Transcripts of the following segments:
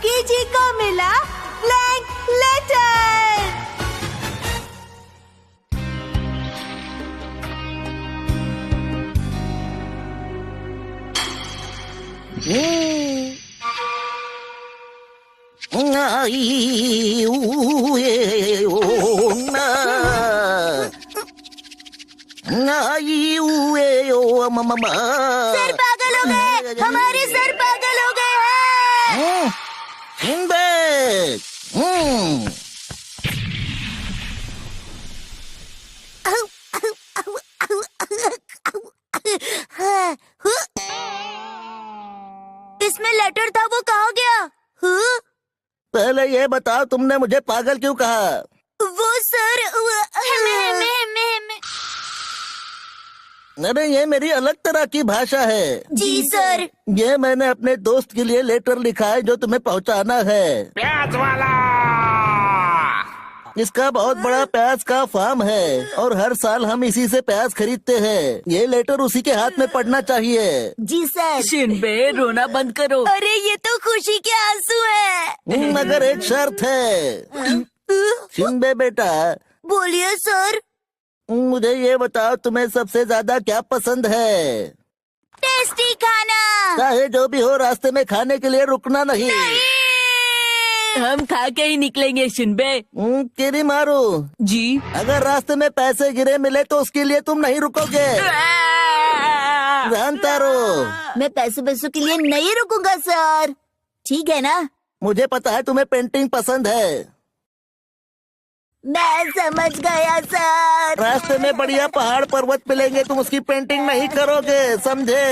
बग्गी जी को मिला blank letter. Sir पागल हो गए, हमारे सर पागल हो गए हैं। इसमें लेटर था, वो कहाँ गया? पहले ये बताओ तुमने मुझे पागल क्यों कहा? वो सर अरे ये मेरी अलग तरह की भाषा है। जी सर। ये मैंने अपने दोस्त के लिए लेटर लिखा है जो तुम्हें पहुंचाना है। प्याज वाला। इसका बहुत बड़ा प्याज का फार्म है और हर साल हम इसी से प्याज खरीदते हैं। ये लेटर उसी के हाथ में पड़ना चाहिए। जी सर। शिनबे रोना बंद करो। अरे ये तो खुशी के आंसू है। मगर एक शर्त है। शिंबे बेटा, बोलिए सर। मुझे ये बताओ तुम्हें सबसे ज्यादा क्या पसंद है? टेस्टी खाना। चाहे जो भी हो, रास्ते में खाने के लिए रुकना नहीं। हम खा के ही निकलेंगे शिनबे। किरी मारू जी। अगर रास्ते में पैसे गिरे मिले तो उसके लिए तुम नहीं रुकोगे। जानता रो। मैं पैसों के लिए नहीं रुकूंगा सर, ठीक है ना? मुझे पता है तुम्हें पेंटिंग पसंद है। मैं समझ गया सर। रास्ते में बढ़िया पहाड़ पर्वत मिलेंगे, तुम उसकी पेंटिंग नहीं करोगे, समझे?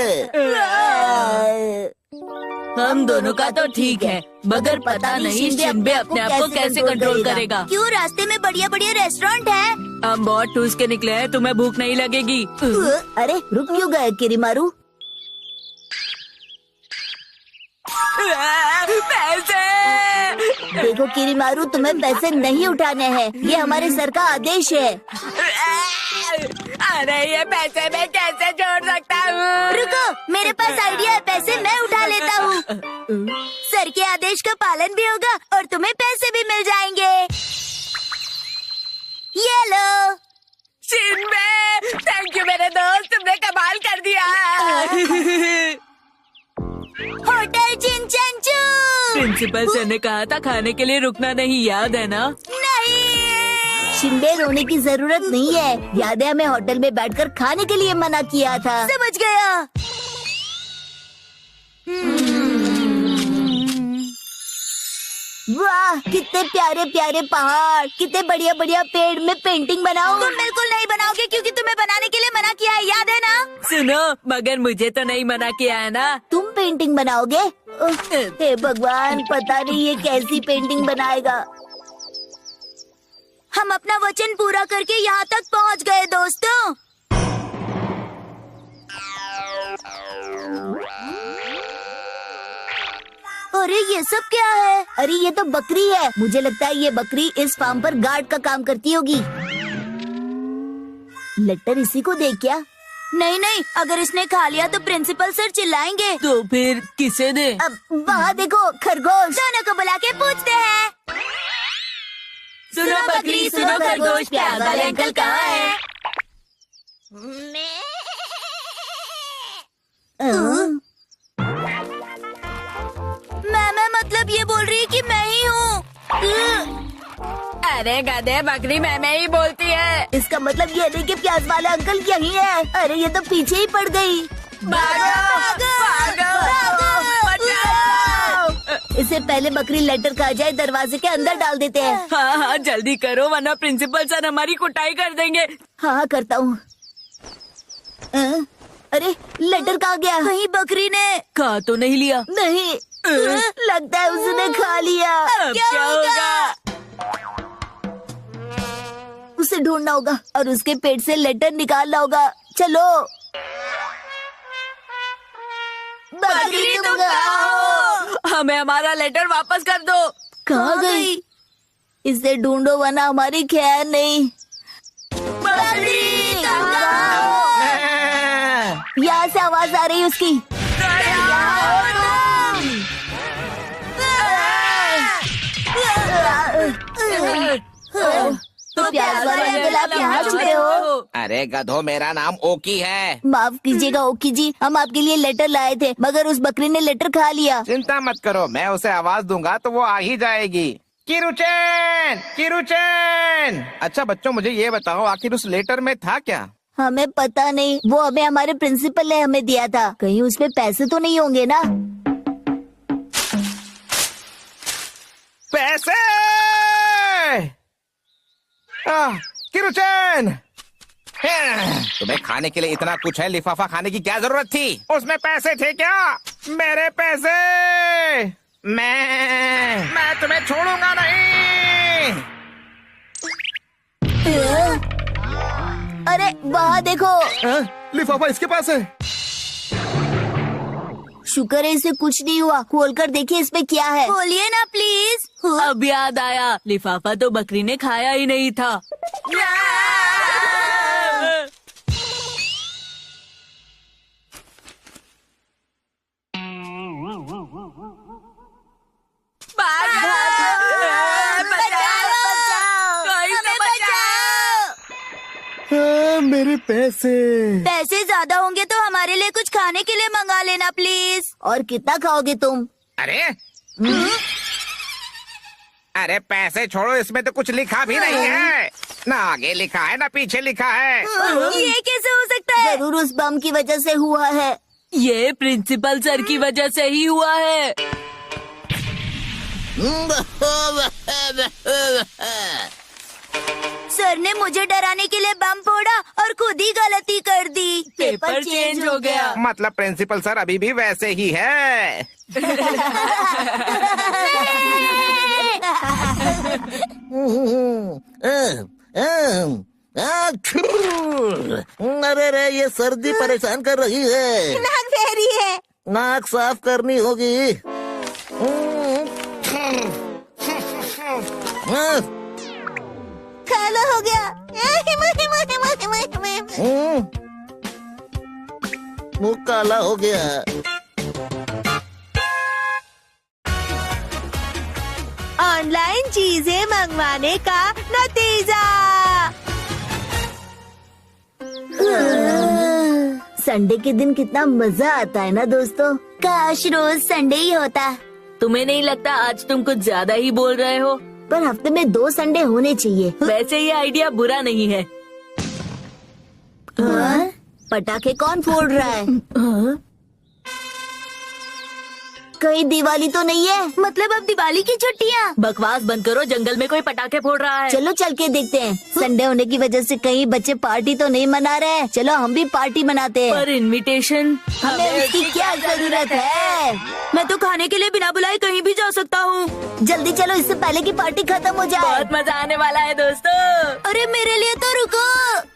हम दोनों का तो ठीक है, मगर पता नहीं शिनबे अपने आप को कैसे कंट्रोल करेगा। क्यों? रास्ते में बढ़िया बढ़िया रेस्टोरेंट है। हम बहुत ठूस के निकले हैं, तुम्हें भूख नहीं लगेगी। अरे रुक क्यों गए किरीमारू? पैसे। देखो किरीमारू, तुम्हें पैसे नहीं उठाने हैं, ये हमारे सर का आदेश है। अरे ये पैसे मैं कैसे जोड़ सकता हूँ? रुको, मेरे पास आइडिया है, पैसे मैं उठा लेता हूँ। सर के आदेश का पालन भी होगा और तुम्हें पैसे भी मिल जाएंगे। ये लो। शिनबे, थैंक यू मेरे दोस्त, तुमने कमाल कर दिया। होटल चिंचंचू। प्रिंसिपल सर ने कहा था खाने के लिए रुकना नहीं, याद है ना? नहीं, शिंबे रोने की जरूरत नहीं है। याद है हमें होटल में बैठकर खाने के लिए मना किया था। समझ गया। वाह, कितने प्यारे प्यारे पहाड़, कितने बढ़िया बढ़िया पेड़ में पेंटिंग बनाओ। तुम बिल्कुल नहीं बनाओगे क्योंकि तुम्हें बनाने के लिए मना किया है, याद है ना? सुनो, मगर मुझे तो नहीं मना किया है ना। तुम पेंटिंग बनाओगे? हे भगवान, पता नहीं ये कैसी पेंटिंग बनाएगा। हम अपना वचन पूरा करके यहाँ तक पहुँच गए दोस्तों। अरे ये सब क्या है? अरे ये तो बकरी है। मुझे लगता है ये बकरी इस फार्म पर गार्ड का काम करती होगी। लेटर इसी को दे क्या? नहीं नहीं, अगर इसने खा लिया तो प्रिंसिपल सर चिल्लाएंगे। तो फिर किसे दे? अब वहाँ देखो, खरगोश। दोनों को बुला के पूछते हैं। सुनो बकरी, सुनो खरगोश, प्याज वाले अंकल कहाँ है? मैं मतलब ये बोल रही है कि मैं ही हूँ। अरे गधे, बकरी मैं ही बोलती है। इसका मतलब ये नहीं कि प्याज वाला अंकल यही है। अरे ये तो पीछे ही पड़ गई। भागो, भागो, बचाओ। इससे पहले बकरी लेटर खा जाए, दरवाजे के अंदर डाल देते हैं। हाँ हाँ, जल्दी करो वरना प्रिंसिपल सर हमारी कुटाई कर देंगे। हाँ करता हूँ। अरे लेटर कहाँ गया? कहीं बकरी ने खा तो नहीं लिया? नहीं, लगता है उसने खा लिया। अब क्या होगा? उसे ढूंढना होगा और उसके पेट से लेटर निकालना होगा। चलो बकरी तुम कहाँ हो? हमें हमारा लेटर वापस कर दो। कहाँ गई? इसे ढूंढो वरना हमारी खैर नहीं। बकरी तुम कहाँ हो? यहाँ से आवाज आ रही है उसकी। अरे गधो, मेरा नाम ओकी है। माफ कीजिएगा ओकी जी, हम आपके लिए लेटर लाए थे मगर उस बकरी ने लेटर खा लिया। चिंता मत करो, मैं उसे आवाज दूंगा तो वो आ ही जाएगी। किरुचैन, किरुचैन। अच्छा बच्चों, मुझे ये बताओ आखिर उस लेटर में था क्या? हमें पता नहीं, वो हमें हमारे प्रिंसिपल ने हमें दिया था। कहीं उसमें पैसे तो नहीं होंगे ना? पैसे! किरुचैन, तुम्हें खाने के लिए इतना कुछ है, लिफाफा खाने की क्या जरूरत थी? उसमें पैसे थे क्या? मेरे पैसे! मैं तुम्हें छोड़ूंगा नहीं। अरे वहाँ देखो, लिफाफा इसके पास है। शुक्र है इसे कुछ नहीं हुआ। खोलकर देखिए इसमें क्या है। खोलिए ना प्लीज। अब याद आया, लिफाफा तो बकरी ने खाया ही नहीं था। मेरे पैसे। पैसे ज्यादा होंगे तो हमारे लिए कुछ खाने के लिए मंगा लेना प्लीज। और कितना खाओगे तुम? अरे अरे पैसे छोड़ो, इसमें तो कुछ लिखा भी नहीं है। ना आगे लिखा है ना पीछे लिखा है। ये कैसे हो सकता है? जरूर उस बम की वजह से हुआ है। ये प्रिंसिपल सर की वजह से ही हुआ है। सर ने मुझे डराने के लिए बम फोड़ा और खुद ही गलती कर दी। पेपर चेंज हो गया। मतलब प्रिंसिपल सर अभी भी वैसे ही है। अरे रे, ये सर्दी परेशान कर रही है। नाक बह रही है। नाक साफ करनी होगी। काला हो गया। मुंह काला हो गया। ऑनलाइन चीजें मंगवाने का नतीजा। संडे के दिन कितना मजा आता है ना दोस्तों। काश रोज संडे ही होता। तुम्हें नहीं लगता आज तुम कुछ ज्यादा ही बोल रहे हो? पर हफ्ते में 2 संडे होने चाहिए। वैसे ये आइडिया बुरा नहीं है। पटाखे कौन फोड़ रहा है? कहीं दिवाली तो नहीं है? मतलब अब दिवाली की छुट्टियाँ। बकवास बंद करो, जंगल में कोई पटाखे फोड़ रहा है। चलो चल के देखते हैं। संडे होने की वजह से कहीं बच्चे पार्टी तो नहीं मना रहे। चलो हम भी पार्टी मनाते हैं। पर इनविटेशन हमें उसकी क्या जरूरत है? मैं तो खाने के लिए बिना बुलाए कहीं भी जा सकता हूँ। जल्दी चलो, इससे पहले कि पार्टी खत्म हो जाए। बहुत मजा आने वाला है दोस्तों। अरे मेरे लिए तो रुको।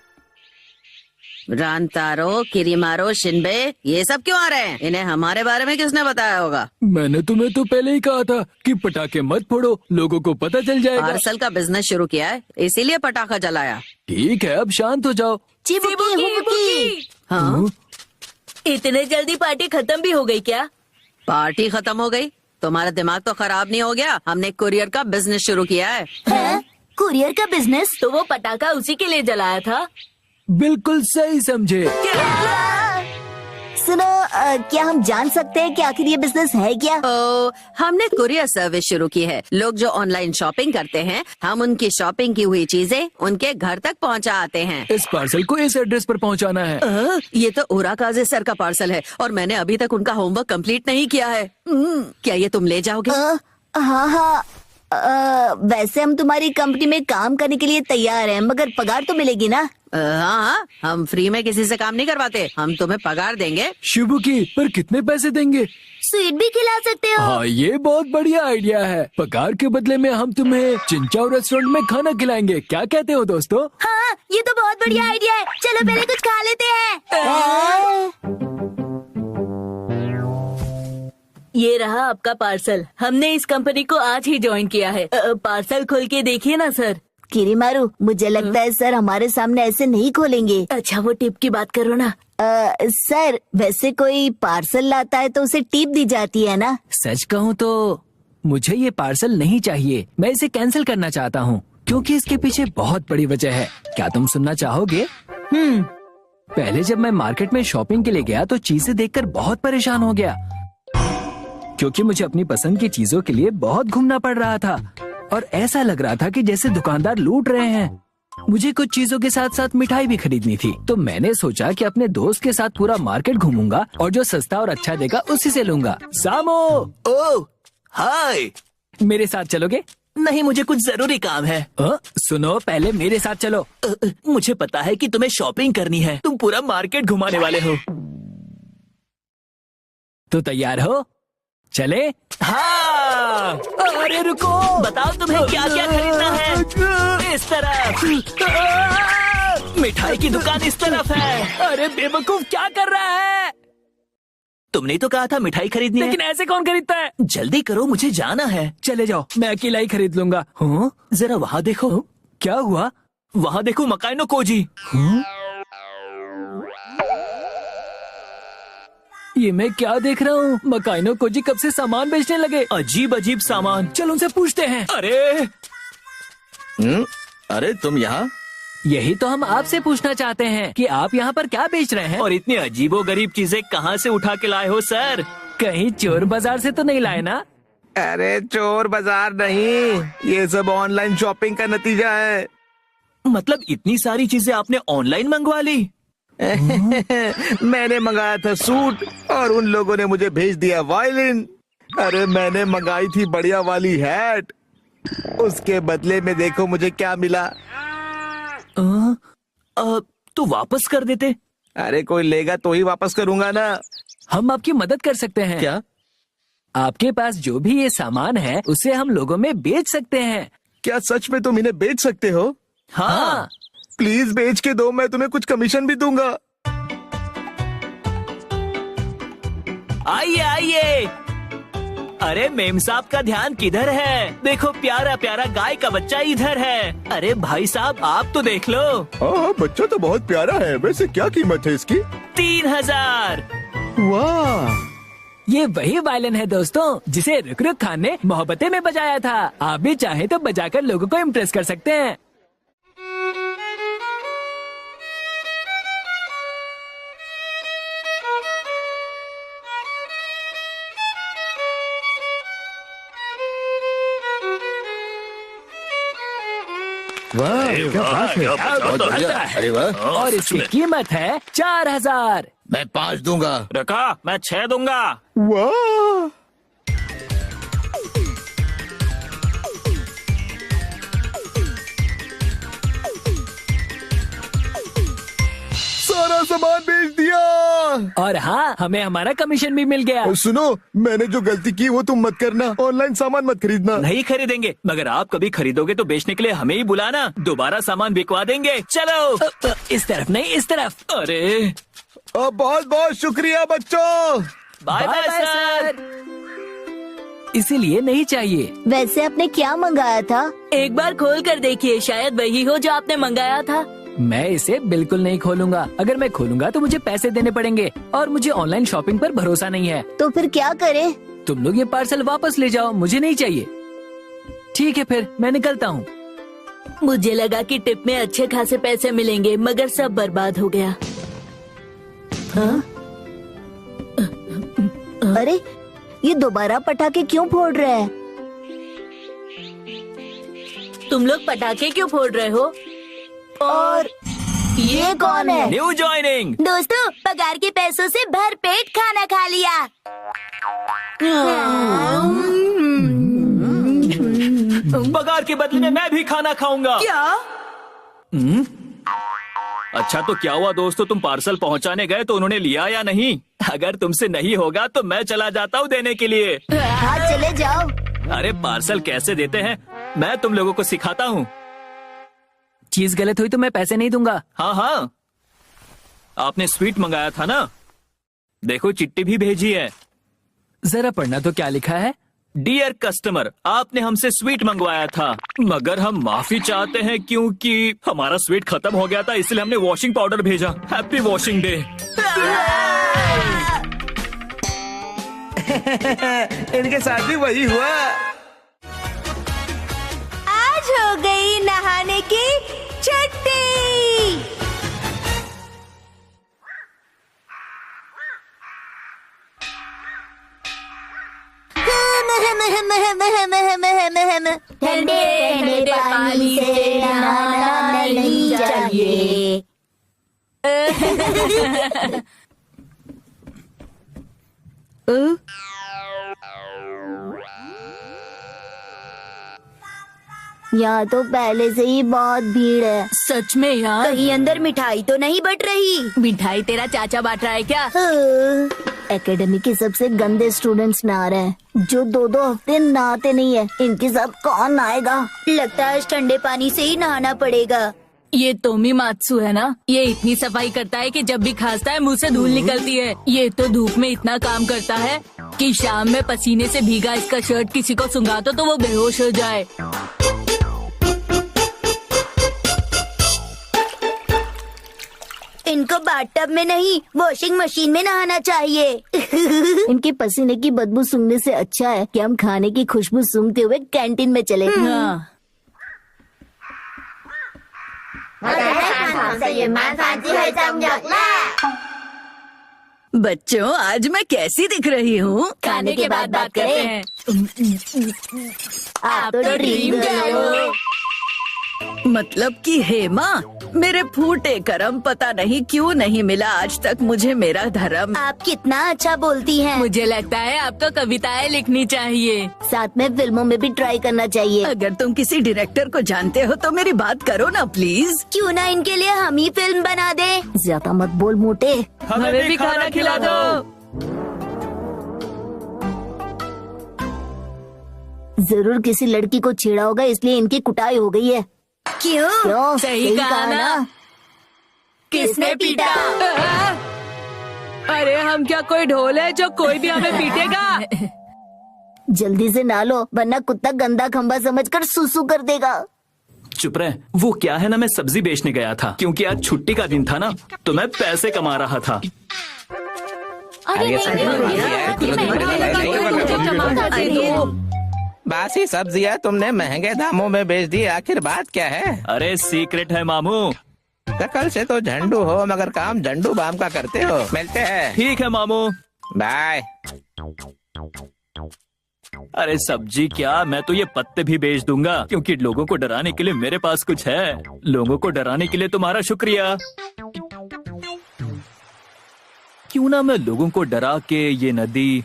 रानतारो, किरीमारो, शिनबे, ये सब क्यों आ रहे हैं? इन्हें हमारे बारे में किसने बताया होगा? मैंने तुम्हें तो पहले ही कहा था कि पटाखे मत फोड़ो, लोगों को पता चल जाएगा। पार्सल का बिजनेस शुरू किया है, इसीलिए पटाखा जलाया। ठीक है, अब शांत हो जाओ। चिबुकी हुबुकी। हाँ, इतने जल्दी पार्टी खत्म भी हो गई क्या? पार्टी खत्म हो गई? तुम्हारा दिमाग तो खराब नहीं हो गया? हमने कुरियर का बिजनेस शुरू किया है। कुरियर का बिजनेस? तो वो पटाखा उसी के लिए जलाया था। बिल्कुल सही समझे। सुनो, क्या हम जान सकते हैं कि आखिर ये बिजनेस है क्या? तो हमने कुरियर सर्विस शुरू की है। लोग जो ऑनलाइन शॉपिंग करते हैं, हम उनकी शॉपिंग की हुई चीजें उनके घर तक पहुंचा आते हैं। इस पार्सल को इस एड्रेस पर पहुंचाना है। ये तो उराकाजे सर का पार्सल है और मैंने अभी तक उनका होमवर्क कंप्लीट नहीं किया है। क्या ये तुम ले जाओगे? हाँ, वैसे हम तुम्हारी कंपनी में काम करने के लिए तैयार हैं, मगर पगार तो मिलेगी ना? हाँ, हम फ्री में किसी से काम नहीं करवाते। हम तुम्हें पगार देंगे। शुभुकी, पर कितने पैसे देंगे? स्वीट भी खिला सकते हो। हाँ, ये बहुत बढ़िया आइडिया है। पगार के बदले में हम तुम्हें चिंचाओ रेस्टोरेंट में खाना खिलाएंगे। क्या कहते हो दोस्तों? हाँ, ये तो बहुत बढ़िया आइडिया है। चलो पहले कुछ खा लेते हैं। ये रहा आपका पार्सल। हमने इस कंपनी को आज ही ज्वाइन किया है। पार्सल खोल के देखिए ना सर। किरीमारू, मुझे लगता है सर हमारे सामने ऐसे नहीं खोलेंगे। अच्छा, वो टिप की बात करो ना। सर, वैसे कोई पार्सल लाता है तो उसे टिप दी जाती है ना? सच कहूँ तो मुझे ये पार्सल नहीं चाहिए। मैं इसे कैंसिल करना चाहता हूँ क्योंकि इसके पीछे बहुत बड़ी वजह है। क्या तुम सुनना चाहोगे? पहले जब मैं मार्केट में शॉपिंग के लिए गया तो चीजें देखकर बहुत परेशान हो गया, क्योंकि मुझे अपनी पसंद की चीजों के लिए बहुत घूमना पड़ रहा था और ऐसा लग रहा था कि जैसे दुकानदार लूट रहे हैं। मुझे कुछ चीजों के साथ साथ मिठाई भी खरीदनी थी, तो मैंने सोचा कि अपने दोस्त के साथ पूरा मार्केट घूमूंगा और जो सस्ता और अच्छा देगा उसी से लूंगा। सामो, ओह हाय। मेरे साथ चलोगे? नहीं, मुझे कुछ जरूरी काम है। सुनो, पहले मेरे साथ चलो। मुझे पता है कि तुम्हें शॉपिंग करनी है, तुम पूरा मार्केट घुमाने वाले हो। तो तैयार हो? चले? हाँ। अरे रुको, बताओ तुम्हें क्या क्या खरीदना है। इस तरफ मिठाई की दुकान इस तरफ है। अरे बेवकूफ, क्या कर रहा है? तुमने तो कहा था मिठाई खरीदनी है। लेकिन ऐसे कौन खरीदता है? जल्दी करो, मुझे जाना है। चले जाओ, मैं अकेला ही खरीद लूंगा। हाँ? जरा वहाँ देखो। क्या हुआ? वहाँ देखो, मकाइनो कोजी। ये मैं क्या देख रहा हूँ? मकाइनो कोजी कब से सामान बेचने लगे? अजीब अजीब सामान। चलो उनसे पूछते हैं। अरे तुम यहाँ? यही तो हम आपसे पूछना चाहते हैं कि आप यहाँ पर क्या बेच रहे हैं? और इतनी अजीबोगरीब चीजें कहाँ से उठा के लाए हो सर? कहीं चोर बाजार से तो नहीं लाए ना? अरे चोर बाजार नहीं, ये सब ऑनलाइन शॉपिंग का नतीजा है। मतलब इतनी सारी चीजें आपने ऑनलाइन मंगवा ली? मैंने मंगाया था सूट और उन लोगों ने मुझे भेज दिया वायलिन। अरे मैंने मंगाई थी बढ़िया वाली हैट, उसके बदले में देखो मुझे क्या मिला। तो वापस कर देते। अरे कोई लेगा तो ही वापस करूंगा ना। हम आपकी मदद कर सकते हैं। क्या? आपके पास जो भी ये सामान है उसे हम लोगों में बेच सकते हैं। क्या सच में तुम इन्हें बेच सकते हो? हाँ। प्लीज बेच के दो, मैं तुम्हें कुछ कमीशन भी दूंगा। आइए आइए। अरे मेम साहब का ध्यान किधर है? देखो प्यारा प्यारा गाय का बच्चा इधर है। अरे भाई साहब, आप तो देख लो। हाँ, बच्चा तो बहुत प्यारा है। वैसे क्या कीमत है इसकी? 3000। वाह, ये वही वायलिन है दोस्तों, जिसे रुक रुक खान ने मोहब्बतें में बजाया था। आप भी चाहे तो बजाकर लोगों को इम्प्रेस कर सकते हैं। अरे वाह। और इसकी कीमत है 4000। मैं 5 दूंगा। रखा, मैं 6 दूंगा। वाह। सारा सामान बेच दिया। और हाँ, हमें हमारा कमीशन भी मिल गया। और सुनो, मैंने जो गलती की वो तुम मत करना। ऑनलाइन सामान मत खरीदना। नहीं खरीदेंगे, मगर आप कभी खरीदोगे तो बेचने के लिए हमें ही बुलाना। दोबारा सामान बिकवा देंगे। चलो। इस तरफ नहीं, इस तरफ। अरे बहुत बहुत शुक्रिया बच्चों। Bye bye sir. इसीलिए नहीं चाहिए। वैसे आपने क्या मंगाया था? एक बार खोल कर देखिए, शायद वही हो जो आपने मंगाया था। मैं इसे बिल्कुल नहीं खोलूंगा। अगर मैं खोलूंगा तो मुझे पैसे देने पड़ेंगे और मुझे ऑनलाइन शॉपिंग पर भरोसा नहीं है। तो फिर क्या करें? तुम लोग ये पार्सल वापस ले जाओ, मुझे नहीं चाहिए। ठीक है, फिर मैं निकलता हूँ। मुझे लगा कि टिप में अच्छे खासे पैसे मिलेंगे, मगर सब बर्बाद हो गया। हाँ? अरे ये दोबारा पटाखे क्यों फोड़ रहे हैं? तुम लोग पटाखे क्यों फोड़ रहे हो? और ये कौन है? New joining. दोस्तों, पगार के पैसों से भर पेट खाना खा लिया। पगार के बदले में मैं भी खाना खाऊंगा। क्या? अच्छा तो क्या हुआ दोस्तों, तुम पार्सल पहुंचाने गए तो उन्होंने लिया या नहीं? अगर तुमसे नहीं होगा तो मैं चला जाता हूँ देने के लिए। हाँ, चले जाओ। अरे पार्सल कैसे देते हैं, मैं तुम लोगों को सिखाता हूँ। चीज गलत हुई तो मैं पैसे नहीं दूंगा। हाँ हाँ, आपने स्वीट मंगाया था ना, देखो चिट्ठी भी भेजी है। जरा पढ़ना तो क्या लिखा है। डियर कस्टमर, आपने हमसे स्वीट मंगवाया था, मगर हम माफी चाहते हैं क्योंकि हमारा स्वीट खत्म हो गया था, इसलिए हमने वॉशिंग पाउडर भेजा। Happy washing day. इनके साथ भी वही हुआ। आज हो गई नहाने की छुट्टी। ठंडे ठंडे पानी से नहाना नहीं चाहिए। यहाँ तो पहले से ही बहुत भीड़ है। सच में यार, कहीं अंदर मिठाई तो नहीं बट रही? मिठाई तेरा चाचा बांट रहा है क्या? एकेडमी के सबसे गंदे स्टूडेंट्स नहा रहे हैं, जो 2-2 हफ्ते नहाते नहीं है। इनके साथ कौन नहाएगा? लगता है इस ठंडे पानी से ही नहाना पड़ेगा। ये तोमी मात्सु है ना, ये इतनी सफाई करता है कि जब भी खांसता है मुंह से धूल निकलती है। ये तो धूप में इतना काम करता है कि शाम में पसीने से भीगा इसका शर्ट किसी को सुंघा तो वो बेहोश हो जाए। इनको बाथटब में नहीं, वॉशिंग मशीन में नहाना चाहिए। इनके पसीने की बदबू सूंघने से अच्छा है कि हम खाने की खुशबू सूंघते हुए कैंटीन में चले। हाँ। बच्चों, आज मैं कैसी दिख रही हूँ? खाने के बाद बात करते हैं। आप तो ड्रीम गर्ल हो। मतलब कि हेमा, मेरे फूटे करम, पता नहीं क्यों नहीं मिला आज तक मुझे मेरा धर्म। आप कितना अच्छा बोलती हैं। मुझे लगता है आपको कविताएं लिखनी चाहिए। साथ में फिल्मों में भी ट्राई करना चाहिए। अगर तुम किसी डायरेक्टर को जानते हो तो मेरी बात करो ना प्लीज। क्यों ना इनके लिए हम ही फिल्म बना दे। ज्यादा मत बोल मोटे। हमें भी खाना खिला दो। जरूर किसी लड़की को छेड़ा होगा, इसलिए इनकी कुटाई हो गई है। क्यों? सही कहा ना। किसने पीटा? अरे हम क्या कोई ढोल है जो कोई भी हमें पीटेगा? जल्दी से नहा लो, वरना कुत्ता गंदा खंबा समझकर सुसु कर देगा। चुप रहे। वो क्या है ना, मैं सब्जी बेचने गया था क्योंकि आज छुट्टी का दिन था ना, तो मैं पैसे कमा रहा था। बासी सब्जियां तुमने महंगे दामों में बेच दी, आखिर बात क्या है? अरे सीक्रेट है मामू। शकल से तो झंडू हो, मगर काम झंडू बाम का करते हो। मिलते हैं। ठीक है मामू, बाय। अरे सब्जी क्या, मैं तो ये पत्ते भी बेच दूंगा क्योंकि लोगों को डराने के लिए मेरे पास कुछ है। लोगों को डराने के लिए तुम्हारा शुक्रिया। क्यों ना मैं लोगों को डरा के ये नदी,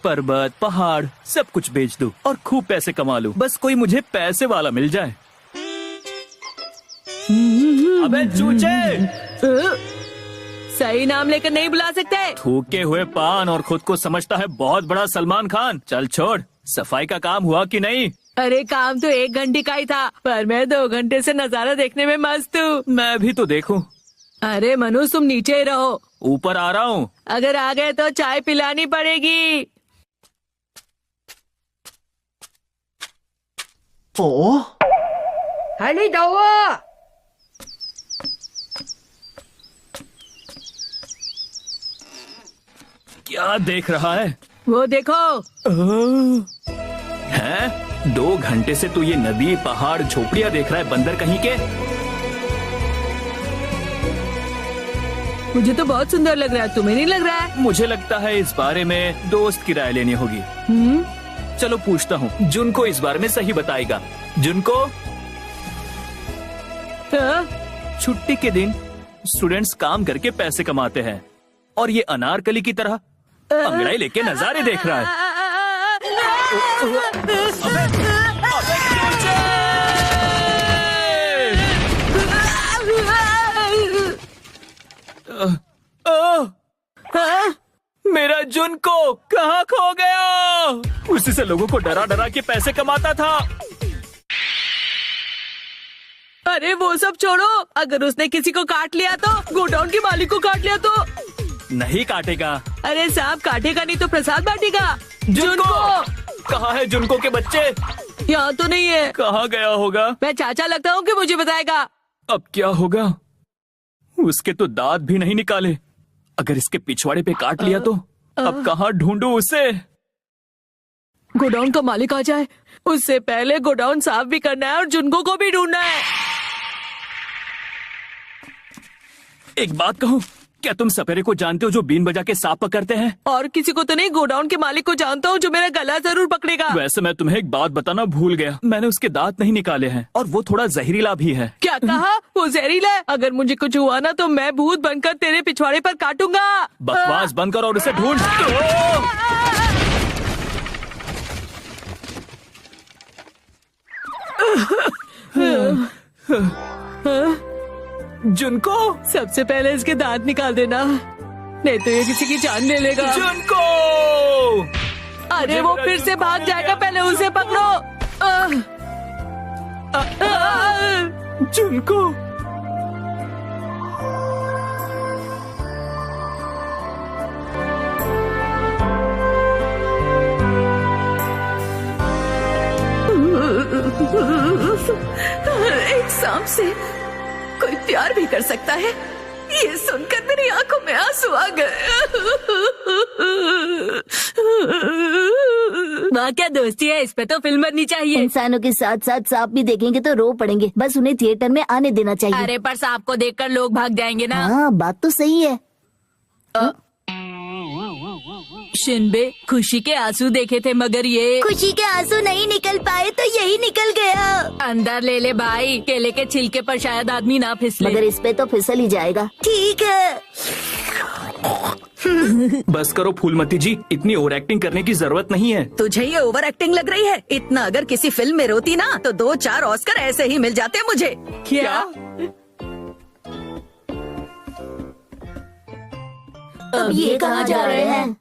पर्वत, पहाड़ सब कुछ बेच दूं और खूब पैसे कमा लूं। बस कोई मुझे पैसे वाला मिल जाए। अबे चूचे, सही नाम लेकर नहीं बुला सकते। थूके हुए पान और खुद को समझता है बहुत बड़ा सलमान खान। चल छोड़, सफाई का काम हुआ कि नहीं? अरे काम तो 1 घंटे का ही था, पर मैं 2 घंटे से नजारा देखने में मस्त हूँ। मैं भी तो देखूं। अरे मनु, तुम नीचे ही रहो। ऊपर आ रहा हूँ। अगर आ गए तो चाय पिलानी पड़ेगी। क्या देख रहा है? वो देखो। हैं? 2 घंटे से तू ये नदी, पहाड़, झोपड़ियां देख रहा है, बंदर कहीं के। मुझे तो बहुत सुंदर लग रहा है, तुम्हें नहीं लग रहा है? मुझे लगता है इस बारे में दोस्त की राय लेनी होगी। चलो पूछता हूँ, जुनको इस बारे में सही बताएगा। जुनको, छुट्टी के दिन स्टूडेंट्स काम करके पैसे कमाते हैं और ये अनारकली की तरह अंगड़ाई लेके नजारे देख रहा है। मेरा जुनको कहाँ खो गया? उसी से लोगों को डरा डरा के पैसे कमाता था। अरे वो सब छोड़ो, अगर उसने किसी को काट लिया तो, गोडाउन के मालिक को काट लिया तो? नहीं काटेगा। अरे सांप काटेगा नहीं तो प्रसाद बांटेगा। जुनको कहाँ है? जुनको के बच्चे यहाँ तो नहीं है। कहाँ गया होगा? मैं चाचा लगता हूँ कि मुझे बताएगा। अब क्या होगा? उसके तो दांत भी नहीं निकाले। अगर इसके पिछवाड़े पे काट लिया तो अब कहाँ ढूंढूं उसे? गोडाउन का मालिक आ जाए उससे पहले गोडाउन साफ भी करना है और जुनको को भी ढूंढना है। एक बात कहूँ, क्या तुम सपेरे को जानते हो जो बीन बजा के सांप पकड़ते हैं? और किसी को तो नहीं, गोडाउन के मालिक को जानता हूँ जो मेरा गला जरूर पकड़ेगा। वैसे मैं तुम्हें एक बात बताना भूल गया, मैंने उसके दांत नहीं निकाले हैं और वो थोड़ा जहरीला भी है। क्या कहा? वो जहरीला है? अगर मुझे कुछ हुआ ना तो मैं भूत बनकर तेरे पिछवाड़े पर काटूंगा। बकवास बंद कर और उसे ढूंढ। जुनको, सबसे पहले इसके दांत निकाल देना, नहीं तो ये किसी की जान ले लेगा। जुनको, अरे वो फिर से भाग जाएगा, पहले उसे पकड़ो। जुनको। एक सांप से कोई प्यार भी कर सकता है, ये सुनकर मेरी आंखों में आंसू आ गए। वाह क्या दोस्ती है, इस पे तो फिल्म बननी चाहिए। इंसानों के साथ साथ सांप भी देखेंगे तो रो पड़ेंगे, बस उन्हें थिएटर में आने देना चाहिए। अरे पर सांप को देखकर लोग भाग जाएंगे ना। हाँ, बात तो सही है। शिनबे, खुशी के आंसू देखे थे मगर ये खुशी के आंसू नहीं निकल पाए तो यही निकल गया। अंदर ले ले भाई, केले के छिलके पर शायद आदमी ना फिसले। मगर इस पे तो फिसल ही जाएगा। ठीक है। बस करो फूलमती जी, इतनी ओवर एक्टिंग करने की जरूरत नहीं है। तुझे ये ओवर एक्टिंग लग रही है? इतना अगर किसी फिल्म में रोती ना तो 2-4 ऑस्कर ऐसे ही मिल जाते मुझे। क्या? अब ये कहाँ जा रहे हैं?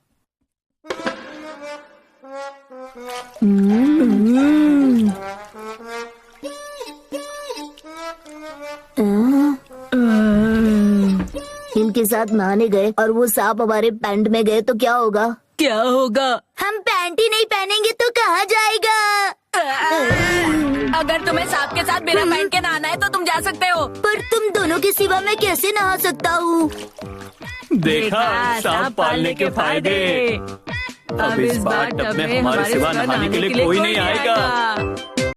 इनके साथ नहाने गए और वो सांप हमारे पैंट में गए तो क्या होगा? क्या होगा? हम पैंट ही नहीं पहनेंगे तो कहाँ जाएगा? अगर तुम्हें सांप के साथ बिना पैंट के नहाना है तो तुम जा सकते हो। पर तुम दोनों के सिवा मैं कैसे नहा सकता हूँ? देखा सांप पालने के फायदे। अब इस बार टब में हमारे सिवा नहाने के लिए कोई नहीं आएगा।